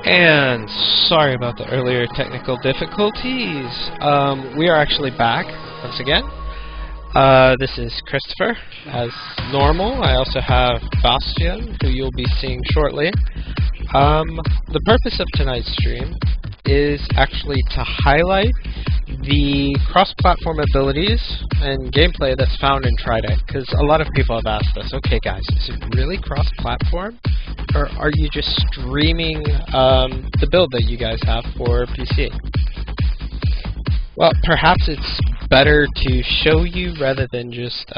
And sorry about the earlier technical difficulties. We are actually back once again. This is Christopher, as normal. I also have Bastian, who you'll be seeing shortly. The purpose of tonight's stream is actually to highlight the cross-platform abilities and gameplay that's found in Tridec, because a lot of people have asked us, okay guys, is it really cross-platform, or are you just streaming the build that you guys have for PC? Well, perhaps it's better to show you rather than just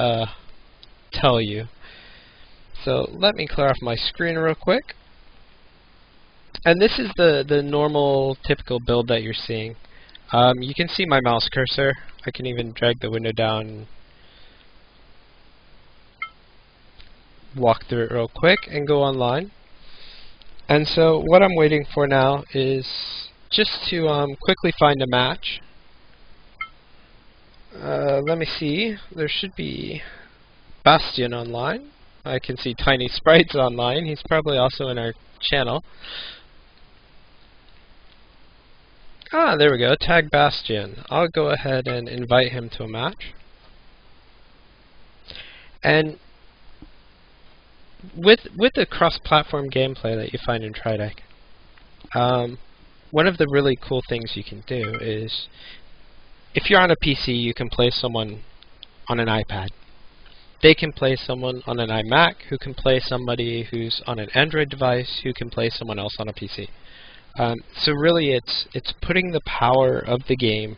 tell you. So let me clear off my screen real quick. And this is the normal, typical build that you're seeing. You can see my mouse cursor. I can even drag the window down and walk through it real quick and go online. And so what I'm waiting for now is just to quickly find a match. Let me see. There should be Bastian online. I can see Tiny Sprites online. He's probably also in our channel. Ah, there we go. Tag Bastian. I'll go ahead and invite him to a match. And with the cross-platform gameplay that you find in Tridec, one of the really cool things you can do is, if you're on a PC, you can play someone on an iPad. They can play someone on an iMac, who can play somebody who's on an Android device, who can play someone else on a PC. So really, it's putting the power of the game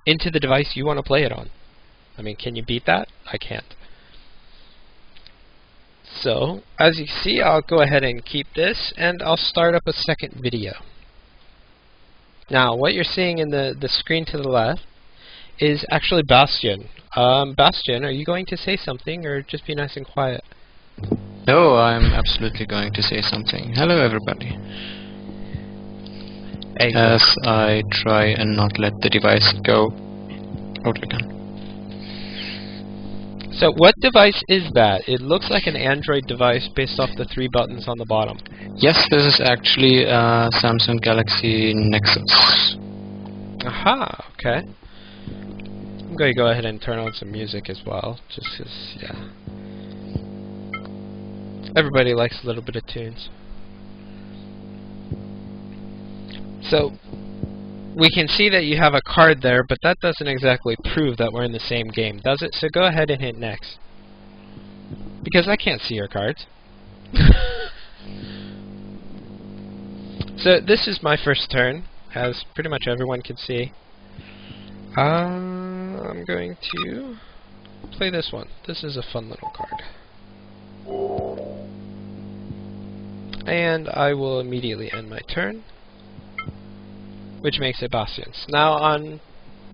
into the device you want to play it on. I mean, can you beat that? I can't. So, as you can see, I'll go ahead and keep this, and I'll start up a second video. Now, what you're seeing in the screen to the left is actually Bastian. Bastian, are you going to say something, or just be nice and quiet? No, I'm absolutely going to say something. Hello, everybody. As I try and not let the device go out again. So what device is that? It looks like an Android device based off the 3 buttons on the bottom. Yes, this is actually a Samsung Galaxy Nexus. Aha, okay. I'm going to go ahead and turn on some music as well, just because, yeah. Everybody likes a little bit of tunes. So, we can see that you have a card there, but that doesn't exactly prove that we're in the same game, does it? So go ahead and hit next. Because I can't see your cards. So this is my first turn, as pretty much everyone can see. I'm going to play this one. This is a fun little card. And I will immediately end my turn, which makes it Bastian's. Now on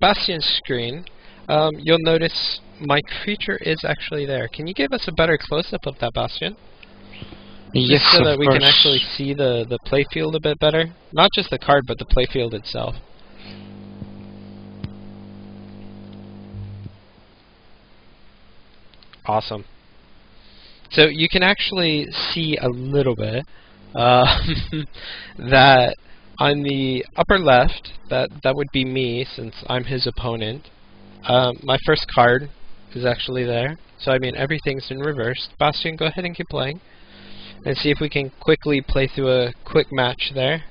Bastian's screen, you'll notice my creature is actually there. Can you give us a better close-up of that, Bastian? Yes, so that we course. can actually see the playfield a bit better. Not just the card, but the playfield itself. Awesome. So you can actually see a little bit that on the upper left, that would be me, since I'm his opponent. My first card is actually there. So I mean, everything's in reverse. Bastian, go ahead and keep playing. And see if we can quickly play through a quick match there.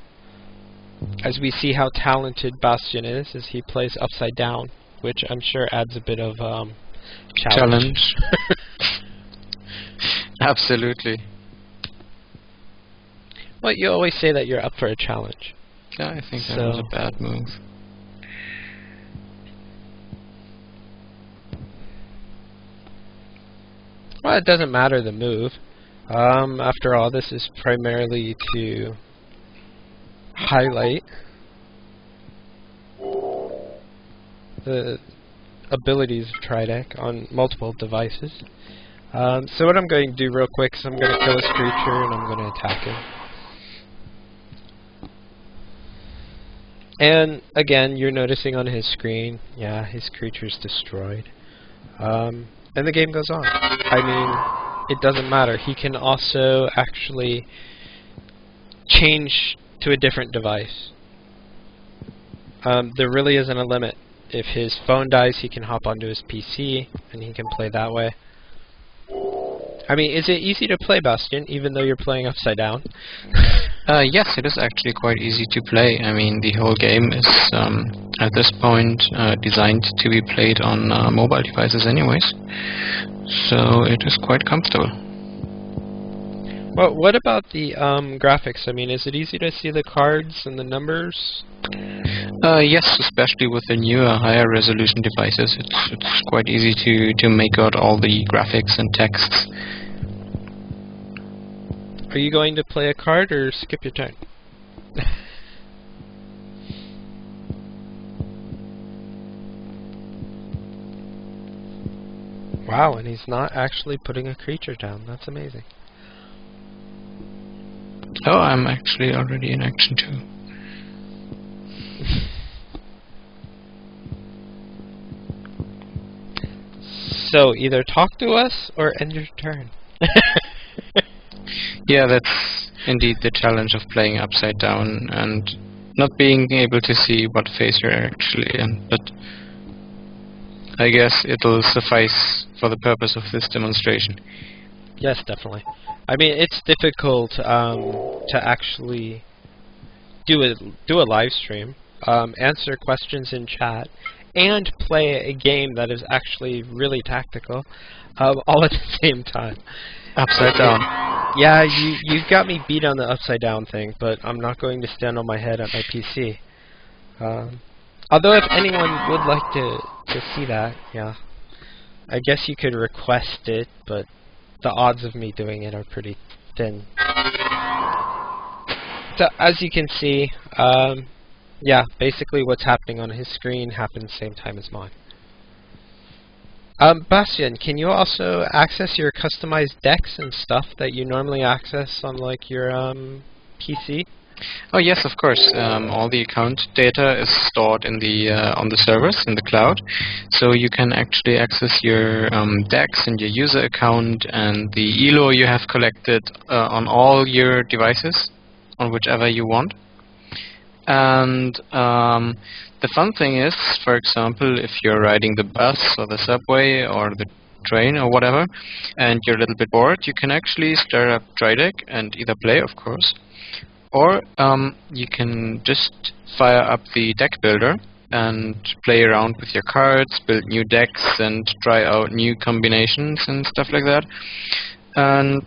As we see how talented Bastian is, as he plays upside down, which I'm sure adds a bit of challenge. Absolutely. Well, you always say that you're up for a challenge. Yeah, I think that was a bad move. Well, it doesn't matter the move. After all, this is primarily to highlight the abilities of Tridec on multiple devices. So what I'm going to do real quick is I'm going to kill his creature and I'm going to attack him. And again, you're noticing on his screen, yeah, his creature's destroyed. And the game goes on. I mean, it doesn't matter. He can also actually change to a different device. There really isn't a limit. If his phone dies, he can hop onto his PC and he can play that way. I mean, is it easy to play Bastion, even though you're playing upside down? Yes, it is actually quite easy to play. I mean, the whole game is, at this point, designed to be played on mobile devices anyways. So it is quite comfortable. Well, what about the graphics? I mean, is it easy to see the cards and the numbers? Yes, especially with the newer, higher resolution devices, it's quite easy to make out all the graphics and texts. Are you going to play a card or skip your turn? Wow, and he's not actually putting a creature down. That's amazing. Oh, I'm actually already in action too. So, either talk to us or end your turn. Yeah, that's indeed the challenge of playing upside down and not being able to see what phase you're actually in, but I guess it'll suffice for the purpose of this demonstration. Yes, definitely. I mean, it's difficult to actually do a live stream, answer questions in chat, and play a game that is actually really tactical, all at the same time. Upside down. Yeah, you got me beat on the upside down thing, but I'm not going to stand on my head at my PC. Although if anyone would like to see that, yeah, I guess you could request it, but the odds of me doing it are pretty thin. So as you can see, yeah, basically what's happening on his screen happens same time as mine. Bastion, can you also access your customized decks and stuff that you normally access on like your PC? Oh yes, of course. All the account data is stored in the on the servers in the cloud, so you can actually access your decks and your user account and the ELO you have collected on all your devices, on whichever you want. And the fun thing is, for example, if you're riding the bus or the subway or the train or whatever, and you're a little bit bored, you can actually start up TriDeck and either play, of course, or you can just fire up the deck builder and play around with your cards, build new decks, and try out new combinations and stuff like that. And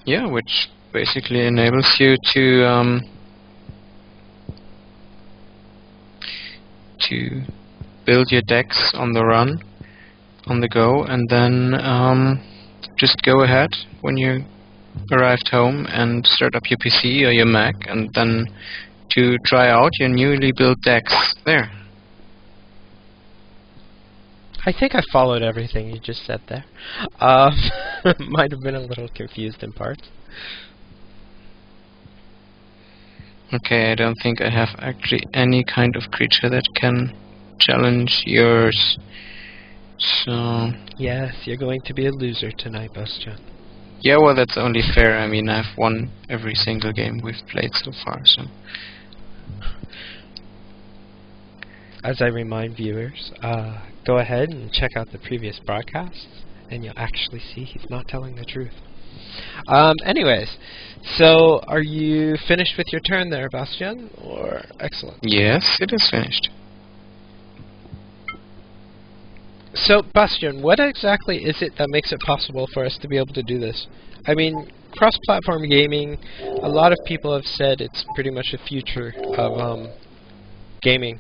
yeah, which basically enables you to build your decks on the run, on the go, and then just go ahead when you arrived home and start up your PC or your Mac, and then to try out your newly built decks there. I think I followed everything you just said there. Might have been a little confused in parts. Okay, I don't think I have actually any kind of creature that can challenge yours. So Yes, you're going to be a loser tonight, Bastion. yeah, well, that's only fair. I mean, I've won every single game we've played so far, so. As I remind viewers, go ahead and check out the previous broadcasts, and you'll actually see he's not telling the truth. Anyways, so are you finished with your turn there, Bastion? Or excellent. Yes, it is finished. So, Bastion, what exactly is it that makes it possible for us to be able to do this? I mean, cross-platform gaming, a lot of people have said it's pretty much the future of gaming.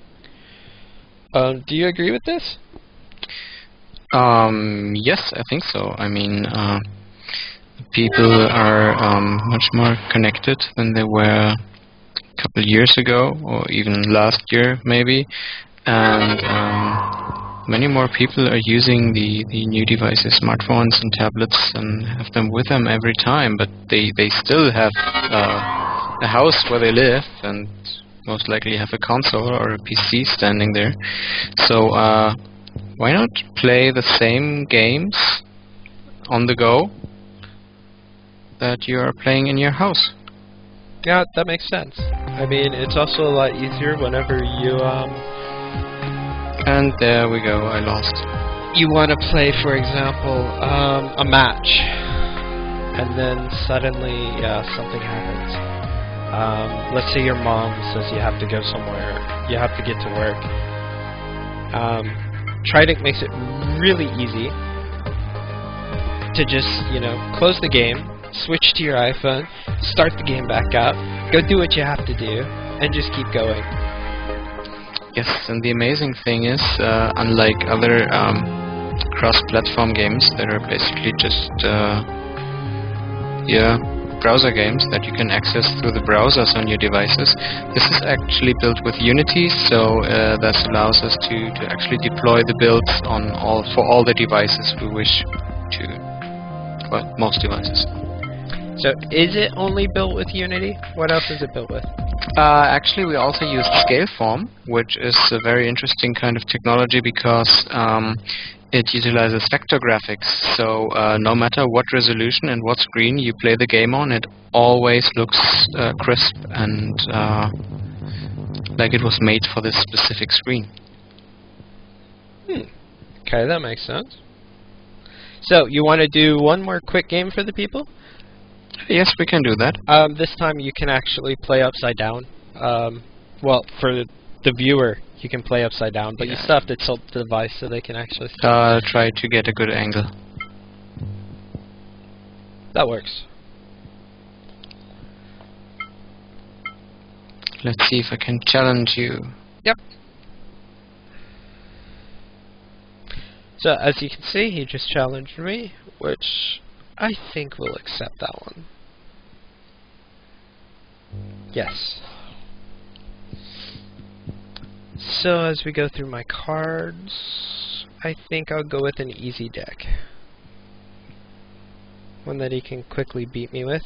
Do you agree with this? Yes, I think so. I mean, people are much more connected than they were a couple years ago, or even last year, maybe. And many more people are using the new devices, smartphones and tablets, and have them with them every time, but they still have a house where they live, and most likely have a console or a PC standing there. So why not play the same games on the go that you are playing in your house? Yeah, that makes sense. I mean, it's also a lot easier whenever And there we go, I lost. you want to play, for example, a match, and then suddenly, something happens. Let's say your mom says you have to go somewhere, you have to get to work. Trident makes it really easy to just, close the game, switch to your iPhone, start the game back up, go do what you have to do, and just keep going. Yes, and the amazing thing is, unlike other cross-platform games that are basically just browser games that you can access through the browsers on your devices, this is actually built with Unity, so this allows us to actually deploy the builds for all the devices we wish to. Well, most devices. So, is it only built with Unity? What else is it built with? Actually, we also use Scaleform, which is a very interesting kind of technology because it utilizes vector graphics. So no matter what resolution and what screen you play the game on, it always looks crisp and like it was made for this specific screen. Okay, that makes sense. So, you want to do one more quick game for the people? Yes, we can do that. This time you can actually play upside down. Well, for the viewer, you can play upside down, but you still have to tilt the device so they can actually see. Try to get a good angle. That works. Let's see if I can challenge you. Yep. So, as you can see, he just challenged me, which I think we'll accept that one. Yes. So as we go through my cards, I think I'll go with an easy deck. One that he can quickly beat me with.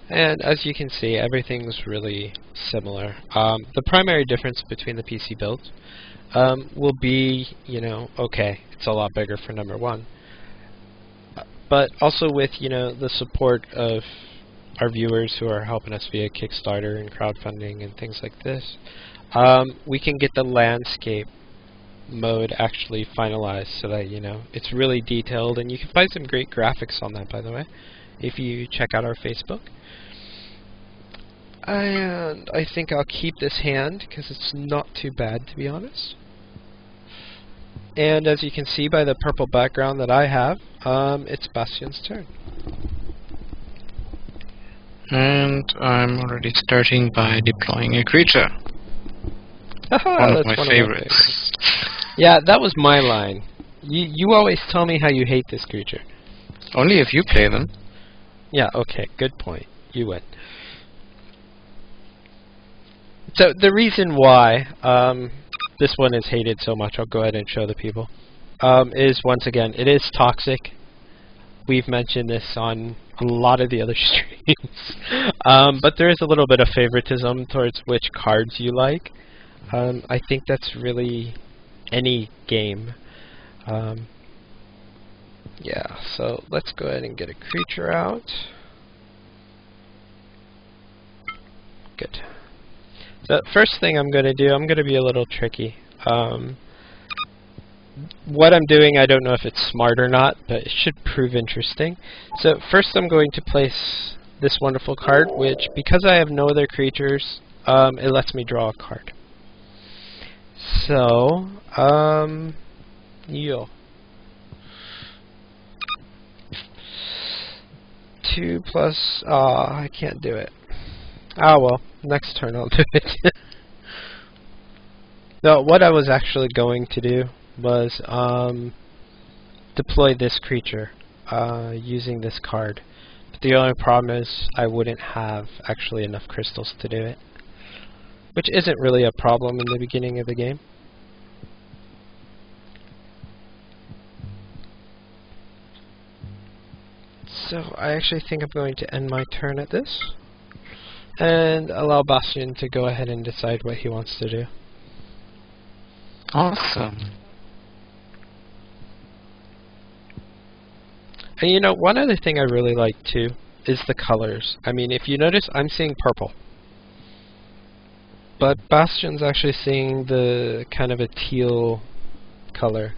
And as you can see, everything's really similar. The primary difference between the PC builds will be, okay, it's a lot bigger for number one. But also with, the support of our viewers who are helping us via Kickstarter and crowdfunding and things like this, we can get the landscape mode actually finalized so that, it's really detailed, and you can find some great graphics on that, by the way, if you check out our Facebook. And I think I'll keep this hand because it's not too bad, to be honest. And as you can see by the purple background that I have, it's Bastian's turn. And I'm already starting by deploying a creature. One of my favorites. Yeah, that was my line. You always tell me how you hate this creature. Only if you play them. Yeah, okay, good point. You win. So the reason why this one is hated so much, I'll go ahead and show the people, is once again, it is toxic. We've mentioned this on a lot of the other streams. But there is a little bit of favoritism towards which cards you like. I think that's really any game. Yeah, so let's go ahead and get a creature out. Good. So first thing I'm going to do, I'm going to be a little tricky. What I'm doing, I don't know if it's smart or not, but it should prove interesting. So first I'm going to place this wonderful card, which, because I have no other creatures, it lets me draw a card. So, yo. 2 plus, I can't do it. Ah, well, next turn I'll do it. No, what I was actually going to do was deploy this creature using this card. But the only problem is I wouldn't have actually enough crystals to do it, which isn't really a problem in the beginning of the game. So I actually think I'm going to end my turn at this. and allow Bastion to go ahead and decide what he wants to do. Awesome. And you know, one other thing I really like too is the colors. I mean, if you notice, I'm seeing purple. But Bastion's actually seeing the kind of a teal color.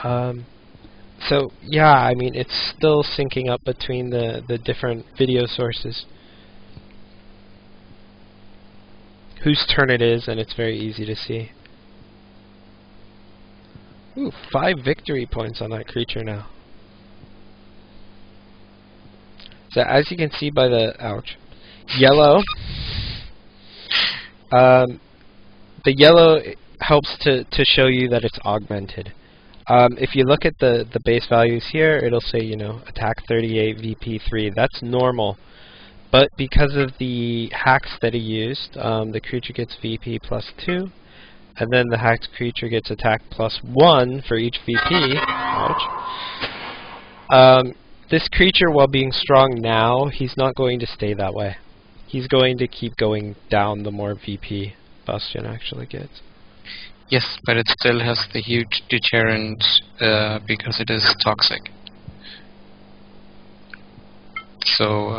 So yeah, I mean, it's still syncing up between the different video sources. Whose turn it is, and it's very easy to see. Ooh, 5 victory points on that creature now. So as you can see by the yellow, the yellow helps to show you that it's augmented. If you look at the base values here, it'll say, you know, attack 38, VP 3. That's normal. But because of the hacks that he used, the creature gets VP plus 2, and then the hacked creature gets attack plus 1 for each VP. This creature, while being strong now, he's not going to stay that way. He's going to keep going down the more VP Bastion actually gets. Yes, but it still has the huge deterrent because it is toxic. So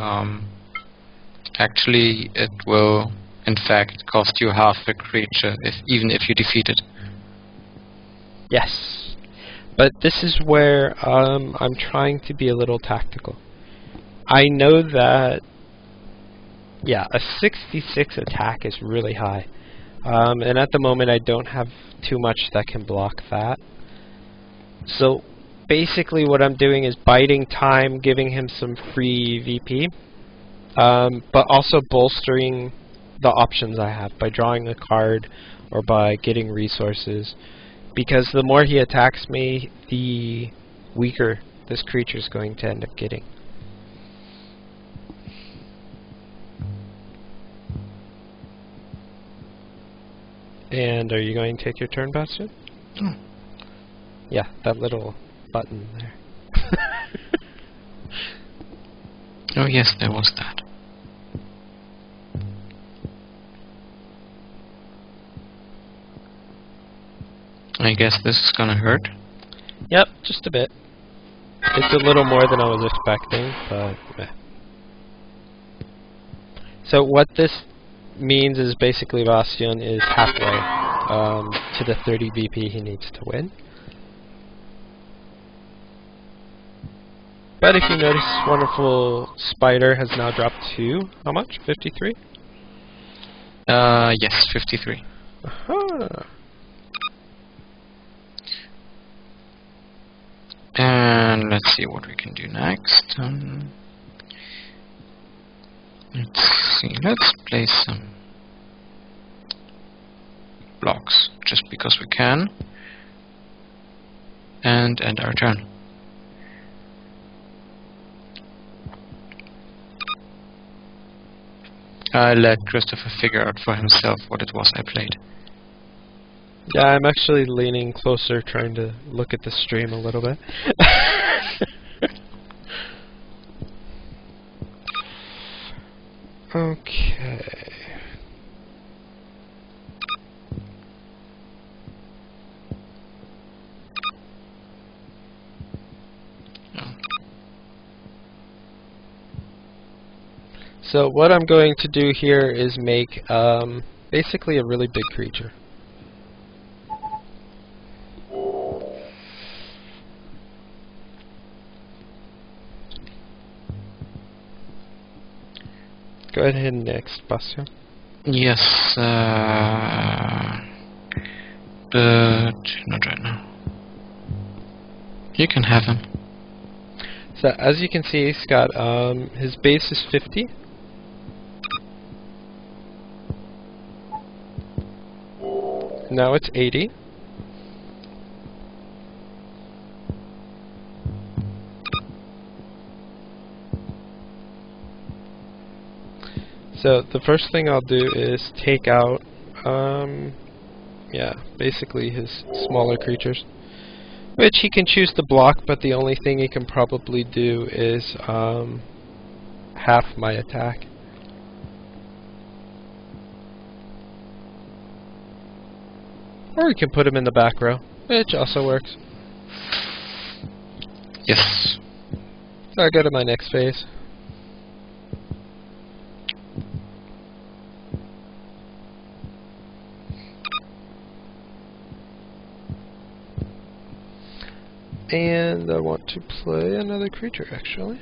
actually it will in fact cost you half the creature even if you defeat it. Yes. But this is where I'm trying to be a little tactical. I know that, yeah, a 66 attack is really high. And at the moment I don't have too much that can block that. So basically what I'm doing is biding time, giving him some free VP, but also bolstering the options I have by drawing a card or by getting resources. Because the more he attacks me, the weaker this creature is going to end up getting. And are you going to take your turn, Bastion? Mm. Yeah, that little button there. Oh yes, there was that. I guess this is gonna hurt. Yep, just a bit. It's a little more than I was expecting, but meh. So what this means is basically Bastion is halfway to the 30 BP he needs to win. But if you notice, this wonderful spider has now dropped to how much? 53? Yes, 53. Aha. And let's see what we can do next. Let's see, let's place some blocks, just because we can. And end our turn. I let Christopher figure out for himself what it was I played. Yeah, I'm actually leaning closer, trying to look at the stream a little bit. Okay. Oh. So what I'm going to do here is make basically a really big creature. Go ahead and next, Bastion. Yes, but not right now. You can have him. So as you can see, he's got his base is 50. Now it's 80. So the first thing I'll do is take out, yeah, basically his smaller creatures, which he can choose to block, but the only thing he can probably do is half my attack. Or we can put him in the back row, which also works. Yes. I'll go to my next phase. And I want to play another creature, actually.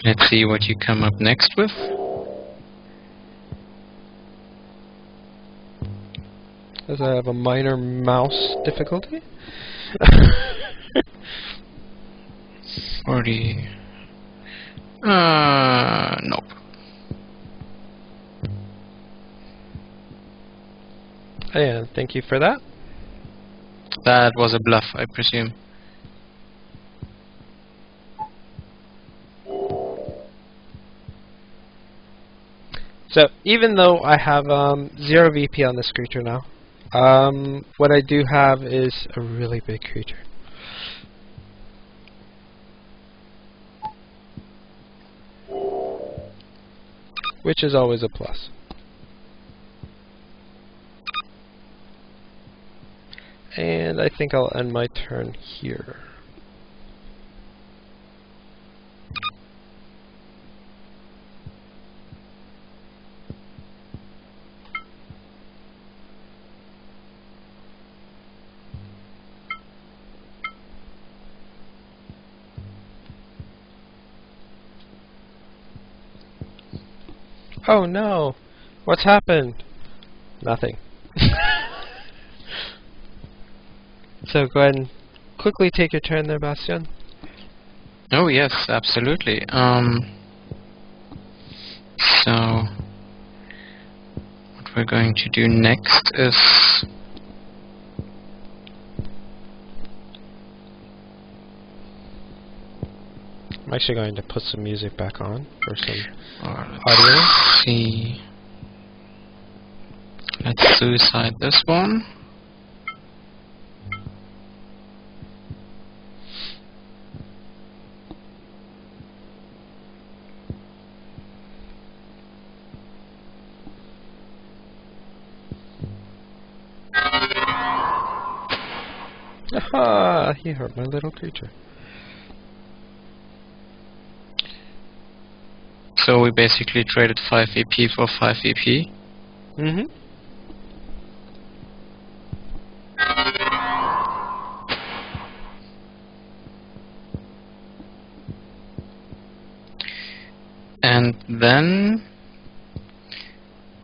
Let's see what you come up next with. As I have a minor mouse difficulty. 40. Nope. And thank you for that. That was a bluff, I presume. So, even though I have 0 VP on this creature now, what I do have is a really big creature. Which is always a plus. And I think I'll end my turn here. Oh no! What's happened? Nothing. So go ahead and quickly take your turn there, Bastion. Oh yes, absolutely. So what we're going to do next is I'm actually going to put some music back on for some audio. let's see. Let's suicide this one. Aha! He hurt my little creature. So we basically traded 5 VP for 5 VP. Mm-hmm. And then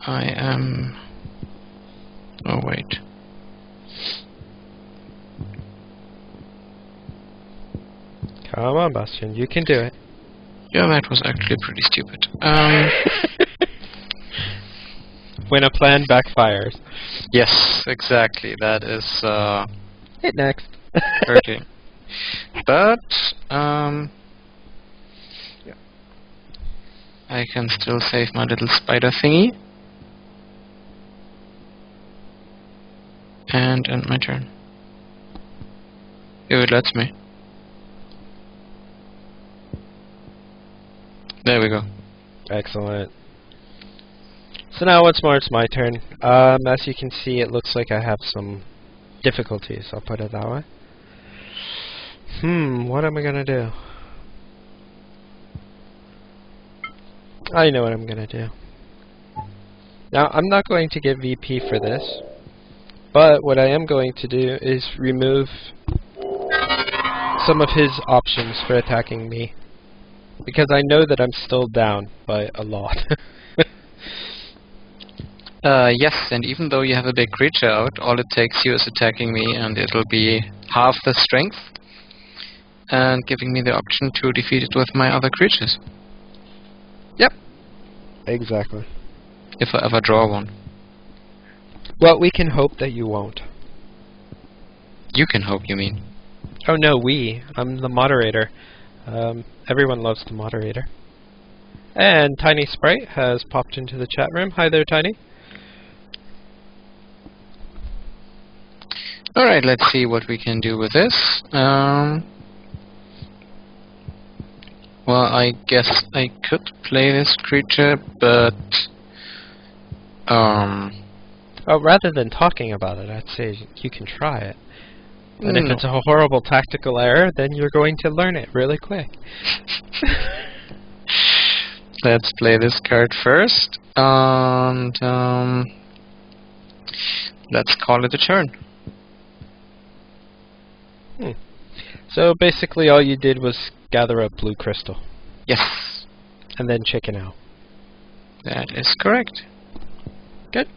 I am... Oh wait. Come on, Bastion, you can do it. Yeah, that was actually pretty stupid. When a plan backfires. Yes, exactly. That is Hit next. hurting. But Yeah. I can still save my little spider thingy. And end my turn. If it lets me. There we go. Excellent. So now once more it's my turn. As you can see, it looks like I have some difficulties, I'll put it that way. What am I gonna do? I know what I'm gonna do. Now, I'm not going to get VP for this, but what I am going to do is remove some of his options for attacking me. Because I know that I'm still down by a lot. Yes, and even though you have a big creature out, all it takes you is attacking me and it'll be half the strength and giving me the option to defeat it with my other creatures. Yep. Exactly. If I ever draw one. Well, we can hope that you won't. You can hope, you mean. Oh no, I'm the moderator. Everyone loves the moderator. And Tiny Sprite has popped into the chat room. Hi there, Tiny. Alright, let's see what we can do with this. Well, I guess I could play this creature, but Well, rather than talking about it, I'd say you can try it. And if No. it's a horrible tactical error, then you're going to learn it really quick. Let's play this card first, and let's call it a turn. So basically all you did was gather up blue crystal. Yes, And then chicken out. that is correct. Good.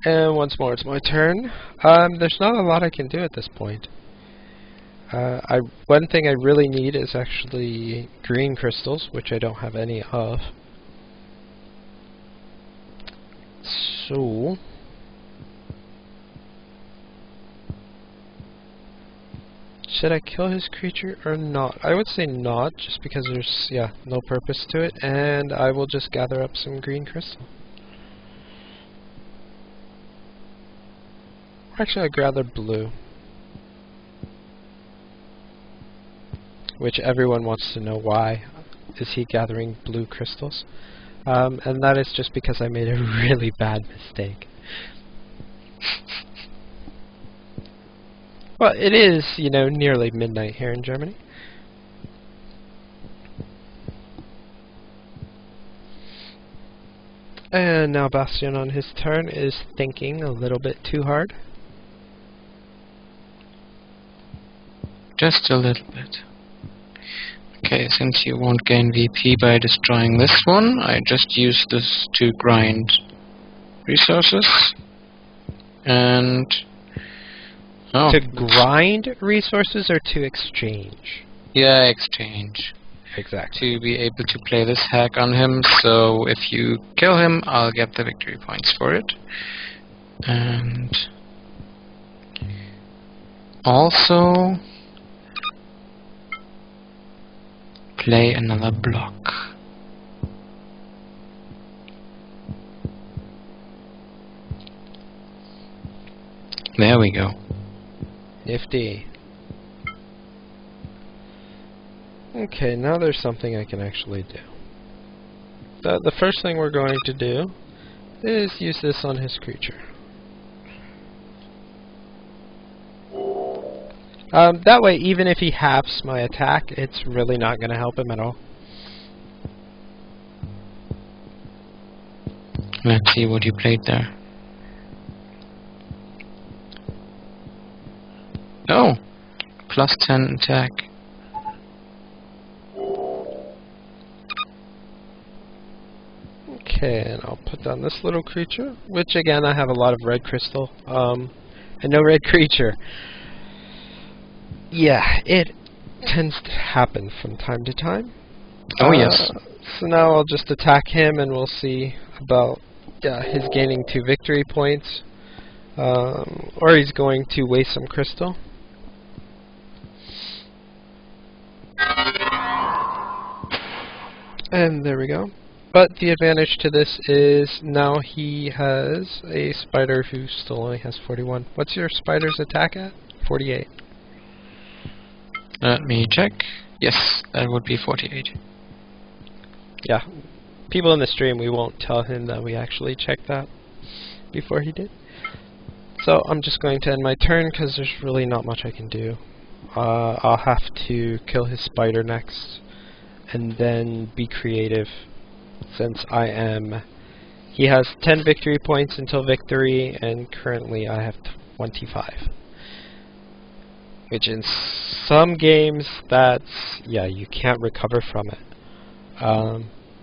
And once more, it's my turn. There's not a lot I can do at this point. One thing I really need is actually green crystals, which I don't have any of. So... should I kill his creature or not? I would say not, just because there's, no purpose to it, and I will just gather up some green crystal. Actually, I'd rather blue. Which everyone wants to know why is he gathering blue crystals. And that is just because I made a really bad mistake. Well, it is, nearly midnight here in Germany. And now Bastion on his turn is thinking a little bit too hard. Just a little bit. Okay, since you won't gain VP by destroying this one, I just use this to grind resources. And... oh. To grind resources or to exchange? Yeah, exchange. Exactly. To be able to play this hack on him, so if you kill him, I'll get the victory points for it. And... also... play another block. There we go. Nifty. Okay, now there's something I can actually do. The first thing we're going to do is use this on his creature. That way, even if he halves my attack, it's really not going to help him at all. Let's see what you played there. Oh! Plus 10 attack. Okay, and I'll put down this little creature, which again, I have a lot of red crystal, and no red creature. Yeah, it tends to happen from time to time. Oh, yes. So now I'll just attack him, and we'll see about his gaining 2 victory points, or he's going to waste some crystal. And there we go. But the advantage to this is now he has a spider who still only has 41. What's your spider's attack at? 48. Let me check. Yes, that would be 48. Yeah. People in the stream, we won't tell him that we actually checked that before he did. So I'm just going to end my turn because there's really not much I can do. I'll have to kill his spider next and then be creative, since he has 10 victory points until victory, and currently I have 25. Which in some games, you can't recover from it.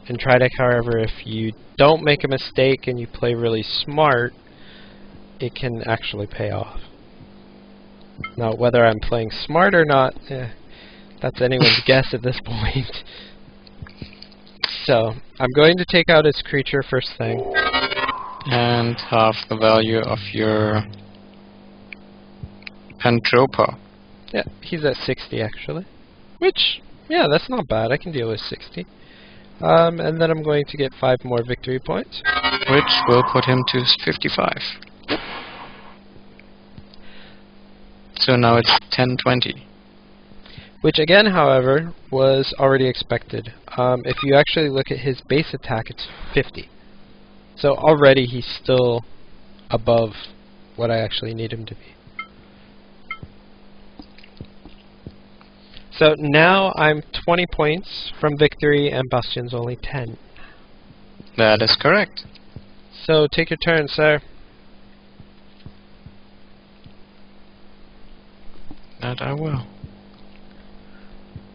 In Trideck, however, if you don't make a mistake and you play really smart, it can actually pay off. Now, whether I'm playing smart or not, that's anyone's guess at this point. So, I'm going to take out his creature first thing. And half the value of your Pantropa. Yeah, he's at 60 actually. Which, that's not bad. I can deal with 60. And then I'm going to get 5 more victory points. Which will put him to 55. Yep. So now it's 10-20. Which again, however, was already expected. If you actually look at his base attack, it's 50. So already he's still above what I actually need him to be. So now I'm 20 points from victory and Bastion's only 10. That is correct. So take your turn, sir. That I will.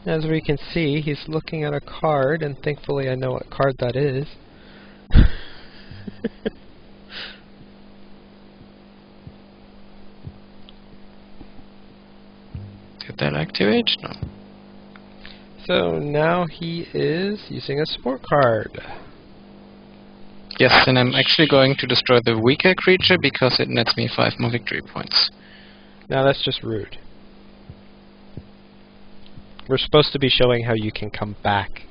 As we can see, he's looking at a card, and thankfully I know what card that is. Did that activate? No. So now he is using a support card. Yes, and I'm actually going to destroy the weaker creature because it nets me 5 more victory points. Now that's just rude. We're supposed to be showing how you can come back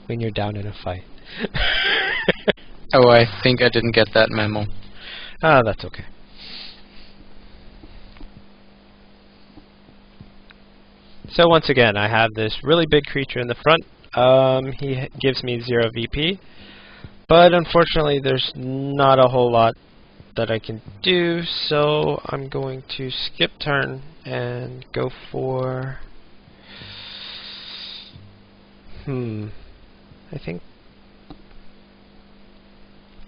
when you're down in a fight. Oh, I think I didn't get that memo. Ah, that's okay. So once again, I have this really big creature in the front. He gives me 0 VP. But unfortunately, there's not a whole lot that I can do, so I'm going to skip turn and go for... I think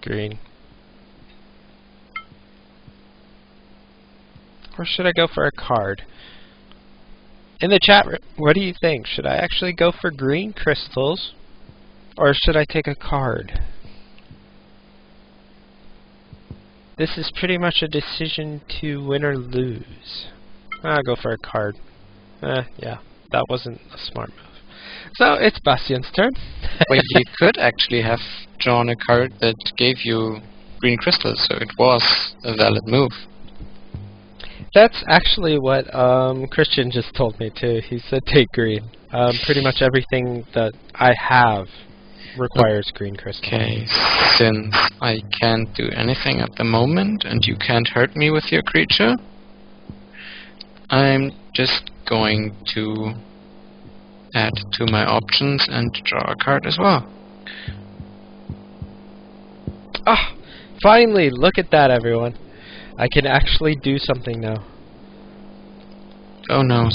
green. Or should I go for a card? In the chat, what do you think? Should I actually go for green crystals, or should I take a card? This is pretty much a decision to win or lose. I'll go for a card. Yeah, that wasn't a smart move. So, it's Bastion's turn. Wait, you could actually have drawn a card that gave you green crystals, so it was a valid move. That's actually what Christian just told me too. He said take green. Pretty much everything that I have requires green crystals. Okay, since I can't do anything at the moment and you can't hurt me with your creature, I'm just going to add to my options and draw a card as well. Ah, finally! Look at that, everyone. I can actually do something now. Oh no.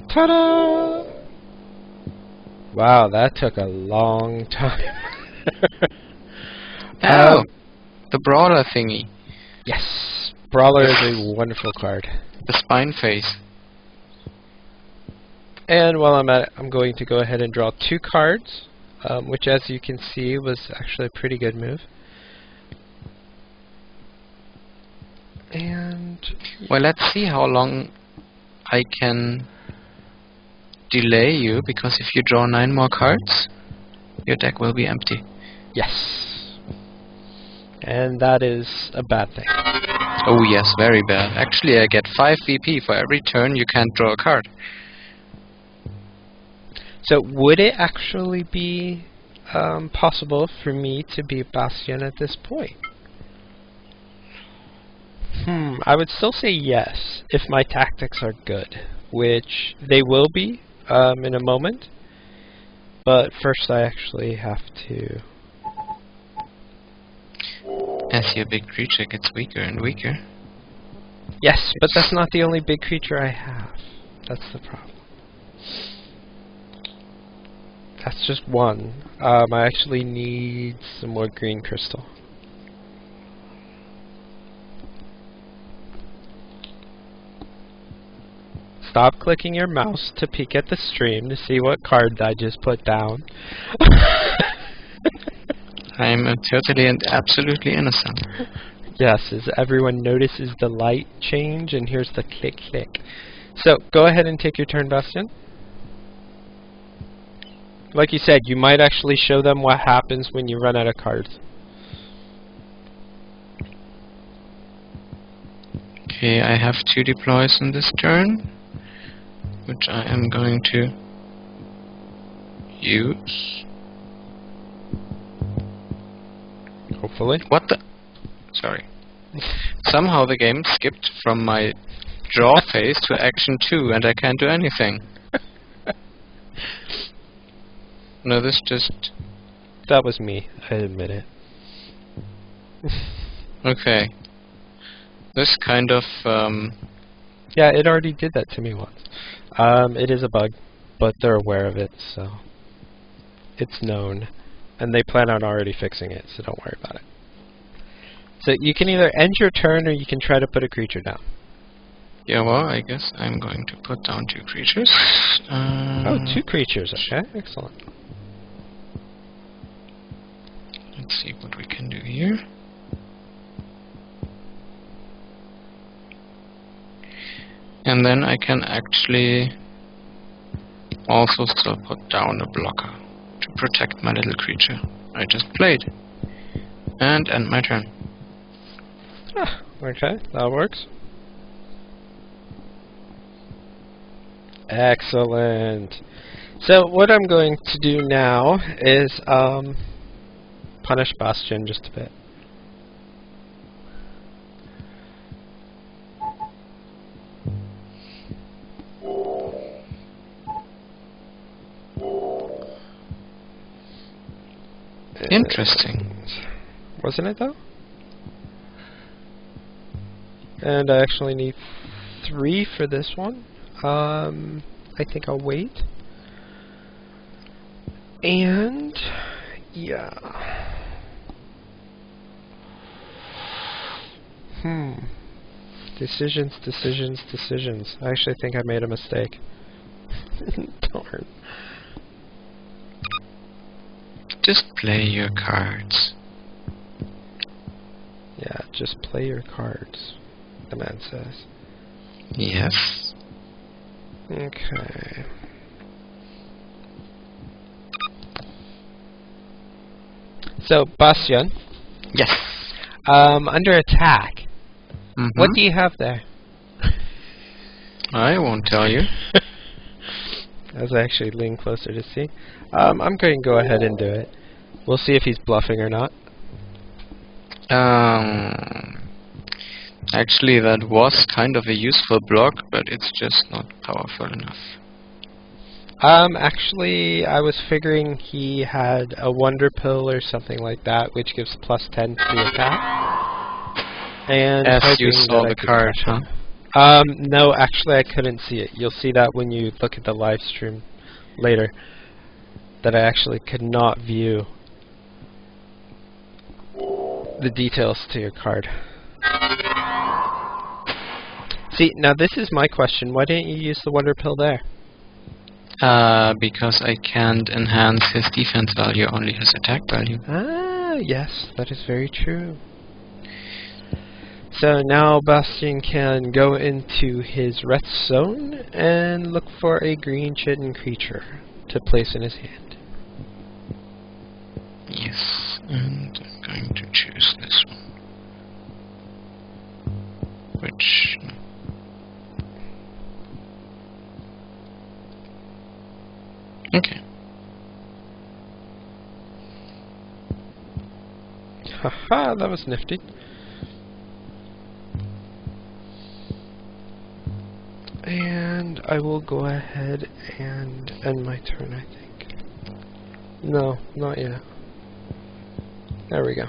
Ta-da! Wow, that took a long time. Oh, the brawler thingy. Yes, Brawler is a wonderful card. The spine face. And while I'm at it, I'm going to go ahead and draw 2 cards, which as you can see was actually a pretty good move. And well, let's see how long I can delay you, because if you draw 9 more cards, your deck will be empty. yes. And that is a bad thing. Oh yes, very bad. Actually, I get 5 VP for every turn you can't draw a card. So would it actually be possible for me to beat Bastion at this point? I would still say yes, if my tactics are good, which they will be in a moment. But first I actually have to... As your big creature gets weaker and weaker. Yes, but that's not the only big creature I have. That's the problem. That's just one. I actually need some more green crystal. Stop clicking your mouse to peek at the stream to see what card I just put down. I'm totally and absolutely innocent. Yes, as everyone notices the light change, and here's the click click. So, go ahead and take your turn, Bastion. Like you said, you might actually show them what happens when you run out of cards. Okay, I have 2 deploys on this turn, which I am going to use. Hopefully. What the? Sorry. Somehow the game skipped from my draw phase to action 2, and I can't do anything. No, this just... That was me, I admit it. Okay. This kind of... Yeah, it already did that to me once. It is a bug, but they're aware of it, so... It's known. And they plan on already fixing it, so don't worry about it. So you can either end your turn, or you can try to put a creature down. Yeah, well, I guess I'm going to put down 2 creatures. Oh, 2 creatures, okay, excellent. Let's see what we can do here. And then I can actually also still put down a blocker to protect my little creature I just played. And end my turn. Ah, okay, that works. Excellent. So what I'm going to do now is punish Bastion just a bit. Interesting. Wasn't it though? And I actually need 3 for this one. I think I'll wait. And yeah. Decisions. I actually think I made a mistake. Darn. Just play your cards. Yeah, just play your cards, the man says. Yes. Okay. So, Bastion. Yes. Under attack. Mm-hmm. What do you have there? I won't tell you. As I actually lean closer to see. I'm going to go ahead and do it. We'll see if he's bluffing or not. Actually, that was kind of a useful block, but it's just not powerful enough. Actually, I was figuring he had a Wonder Pill or something like that, which gives +10 to the attack. And as you saw the card, huh? No, actually I couldn't see it. You'll see that when you look at the live stream later. That I actually could not view the details to your card. See, now this is my question. Why didn't you use the Wonder Pill there? Because I can't enhance his defense value, only his attack value. Ah, yes, that is very true. So now Bastion can go into his rest zone and look for a green chitin creature to place in his hand. Yes, and I'm going to choose this one. Which... Okay. Haha, that was nifty. And I will go ahead and end my turn, I think. No, not yet. There we go.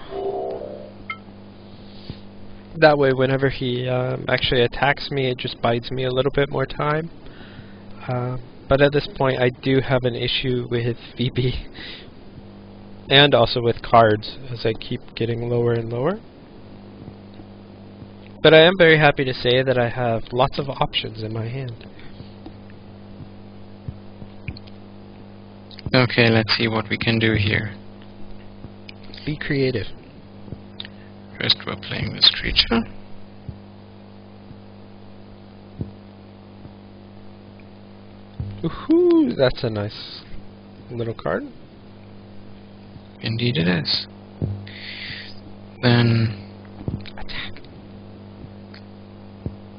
That way, whenever he actually attacks me, it just buys me a little bit more time. But at this point, I do have an issue with VB. And also with cards, as I keep getting lower and lower. But I am very happy to say that I have lots of options in my hand. Okay, let's see what we can do here. Be creative. First we're playing this creature. Woohoo! That's a nice little card. Indeed it is. Then Attack.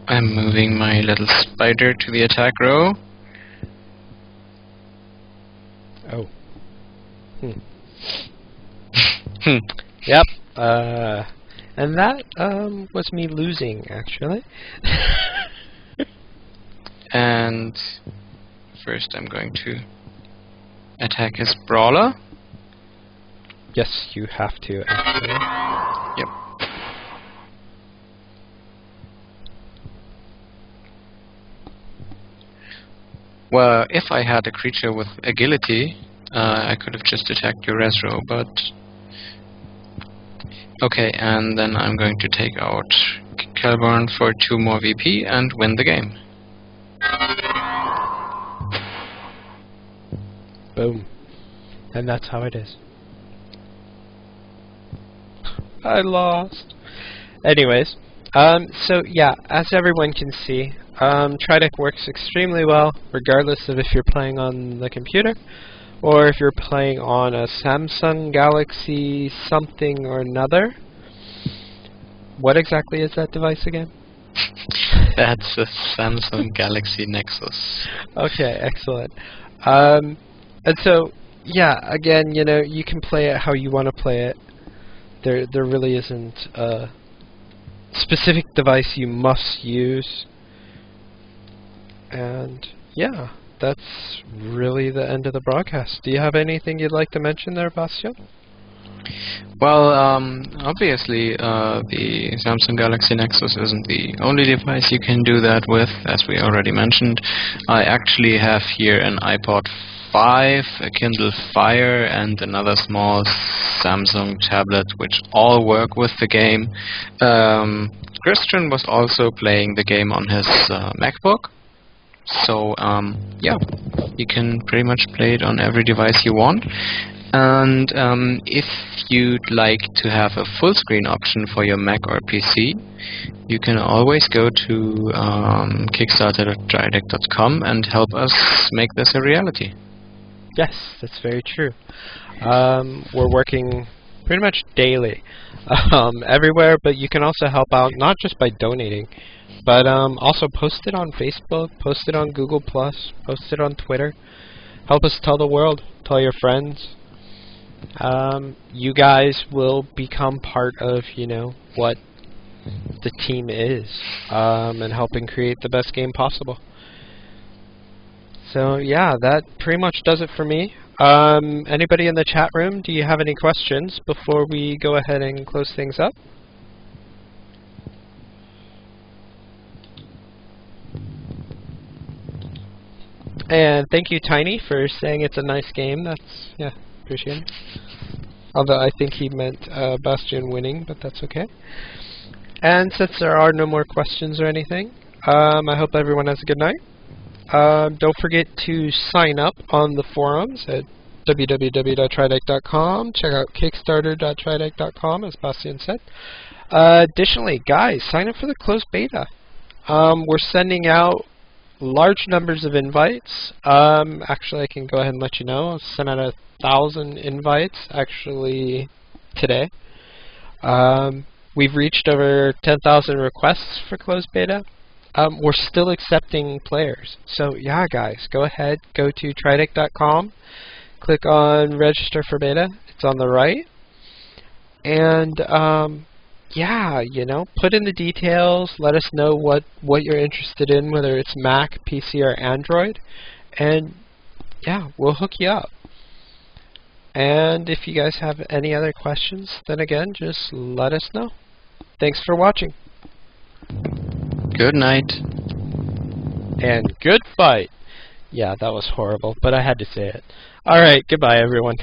I'm moving my little spider to the attack row. Oh. Yep. And that was me losing, actually. And first I'm going to attack his brawler. Yes, you have to, actually. Yep. Well, if I had a creature with agility, I could have just attacked your Rezro, but... Okay, and then I'm going to take out Kelborn for 2 more VP and win the game. Boom. And that's how it is. I lost. Anyways, so yeah, as everyone can see, TriDeck works extremely well, regardless of if you're playing on the computer or if you're playing on a Samsung Galaxy something or another. What exactly is that device again? That's a Samsung Galaxy Nexus. Okay, excellent. And so, yeah, again, you know, you can play it how you want to play it. There really isn't a specific device you must use. And yeah, that's really the end of the broadcast. Do you have anything you'd like to mention there, Bastian? Well, obviously, the Samsung Galaxy Nexus isn't the only device you can do that with, as we already mentioned. I actually have here an iPod 5, a Kindle Fire, and another small Samsung tablet, which all work with the game. Christian was also playing the game on his MacBook. So, yeah, you can pretty much play it on every device you want. And if you'd like to have a full screen option for your Mac or PC, you can always go to kickstarter.trideck.com and help us make this a reality. Yes, that's very true. We're working pretty much daily everywhere, but you can also help out not just by donating, but also post it on Facebook, post it on Google+, post it on Twitter. Help us tell the world, tell your friends. You guys will become part of, you know, what the team is, and helping create the best game possible. So yeah, that pretty much does it for me. Anybody in the chat room, do you have any questions before we go ahead and close things up? And thank you, Tiny, for saying it's a nice game. That's, yeah, appreciate it. Although I think he meant Bastion winning, but that's okay. And since there are no more questions or anything, I hope everyone has a good night. Don't forget to sign up on the forums at www.trideck.com. Check out kickstarter.trideck.com, as Bastian said. Additionally, guys, sign up for the closed beta. We're sending out large numbers of invites. Actually, I can go ahead and let you know. I've sent out 1,000 invites, actually, today. We've reached over 10,000 requests for closed beta. We're still accepting players. So yeah, guys, go ahead, go to trideck.com, click on register for beta. It's on the right. And yeah, you know, put in the details, let us know what you're interested in, whether it's Mac, PC, or Android. And yeah, we'll hook you up. And if you guys have any other questions, then again, just let us know. Thanks for watching. Good night. And good fight. Yeah, that was horrible, but I had to say it. Alright, goodbye everyone.